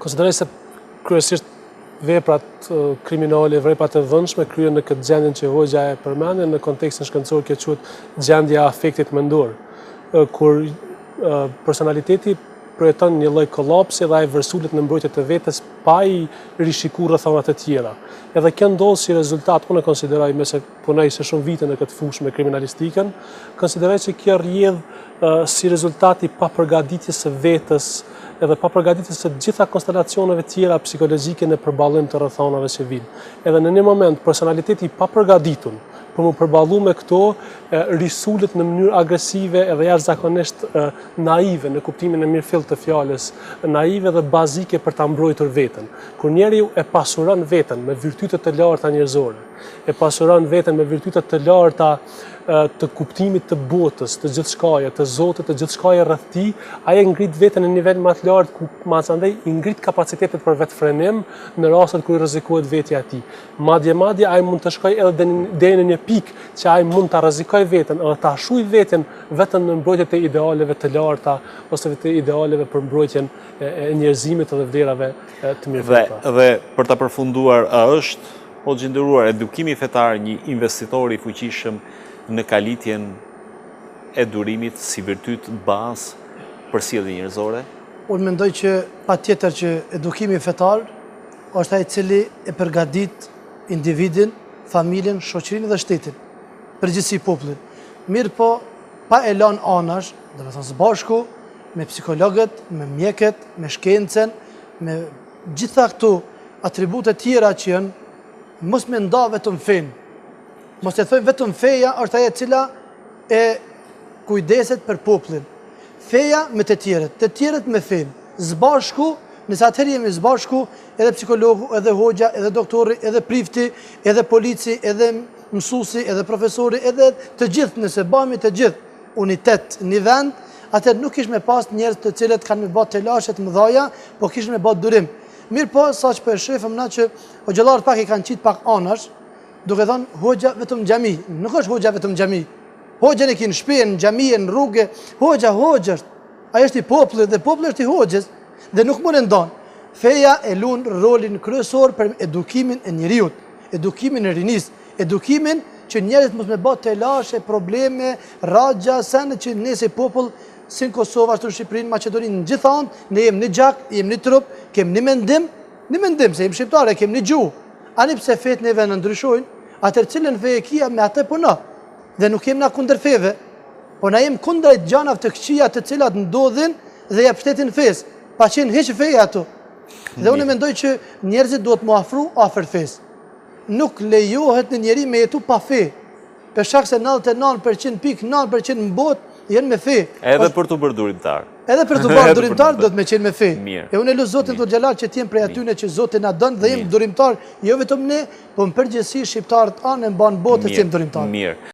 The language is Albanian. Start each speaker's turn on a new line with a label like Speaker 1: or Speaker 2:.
Speaker 1: Konsideroj se kryesisht veprat kriminale, veprat e dhënshme kryen në këtë gjendjen që Hoxha e përmendën në kontekstin shkencor që quhet gjendja e afektit mendor, kur personaliteti projekton një lloj kollapsi dhe ai vërsulet në mbrojtje të vetes pa i rishikuar rrethonat e tjera. Edhe kjo ndodh si rezultat, unë e konsideroj me se punoj se shumë vite në këtë fushë me kriminalistikën, konsideroj se kjo rrjedh si rezultat i papërgatitjes së vetës edhe papërgatitjes së gjitha konstelacioneve tjera psikologjike në përballim të rrethonave që vijnë. Edhe në një moment personaliteti i papërgatitur për mu përballu me këto, risulet në mënyrë agresive edhe jashtëzakonisht naive në kuptimin e mirëfillt të fjalës, naive dhe bazike për ta mbrojtur veten. Kur njeriu e pasuron veten me virtyte të larta njerëzore, e pasuron veten me virtyte të larta të kuptimit të botës, të gjithçkaje, të Zotit, të gjithçkaje rreth tij, ai e ngrit veten në nivel më të lartë ku andaj i ngrit kapacitetet për vetfrenim në rastet kur rrezikohet vetja e tij. Madje ai mund të shkojë edhe deri në një pikë që ai mund ta rrezikojë veten edhe ta shuj veten vetëm në mbrojtje të idealeve të larta ose të idealeve për mbrojtjen e njerëzimit dhe vlerave të mirëfillta.
Speaker 2: Dhe për ta përfunduar, a është, o gjinderuar, edukimi fetar një investitor i fuqishëm në kalitjen e durimit si virtyt bazë për sjellje njerëzore?
Speaker 3: Unë mendoj që patjetër që edukimi fetar është ai i cili e përgatit individin, familjen, shoqërinë dhe shtetin, përgjithësi popullin. Mirë po, pa e lënë anash, do të thonë së bashku, me psikologët, me mjekët, me shkencën, me gjitha këto atribute tjera që janë, mos me nda vetëm fenë. Mos e thojmë vetëm feja është ajo e cila e kujdeset për popullin. Feja me të tjerët me fenë. Zbashku, nëse atëherë jemi zbashku, edhe psikologu, edhe hoxha, edhe doktori, edhe prifti, edhe polici, edhe mësuesi, edhe profesori, edhe të gjithë, nëse bëhemi të gjithë unitet një vend, atëherë nuk kish me pas njerëz të cilët kanë me bë telashe të mëdha, po kish me bë durim. Mirë po, saq po e shefëm na që hoxhallarët pak i kanë qitë pak anash, duke thënë hoxha vetëm xhami. Nuk është hoxha vetëm xhami. Hoxha e kin shtëpi, në xhami, në rrugë, hoxha është. Ai është i popullit dhe populli është i hoxhës dhe nuk mund e ndon. Feja e lun rolin kryesor për edukimin e njeriu, edukimin e rinis, edukimin që njerëzit mos me bë telashe, probleme, rragja, sende që ne si popull si në Kosovë, ashtu në Shqipërinë, Maqedoninë, në gjithë anë, ne jemi një gjak, jemi një trup, kemi një mendim, se jemi shqiptare, kemi një gjuhë. Ani pse fetë neve në ndryshojnë, atër cilën feje kia me atë puna. Dhe nuk jemi na kundër feve, po na jemi kundër gjanave të këqija të cilat ndodhin dhe jep shtetin fesë, pa qenë hiç feje ato. Dhe unë mendoj që njerëzit duhet mu afru afër fesë. Nuk lejohet në njeri me jetu pa fe. Për shkak se 99.9% në botë janë me fe.
Speaker 2: Edhe për të bërë durimtar.
Speaker 3: Edhe për të bërë durimtar do të me qenë me fe.
Speaker 2: Mirë.
Speaker 3: E unë e lu Zotin të xhelal që t'jem prej atyne që Zoti na don dhe jem durimtar, jo vetëm ne, po në përgjithësi shqiptarët anë e mban botën që jem durimtar.
Speaker 2: Mirë.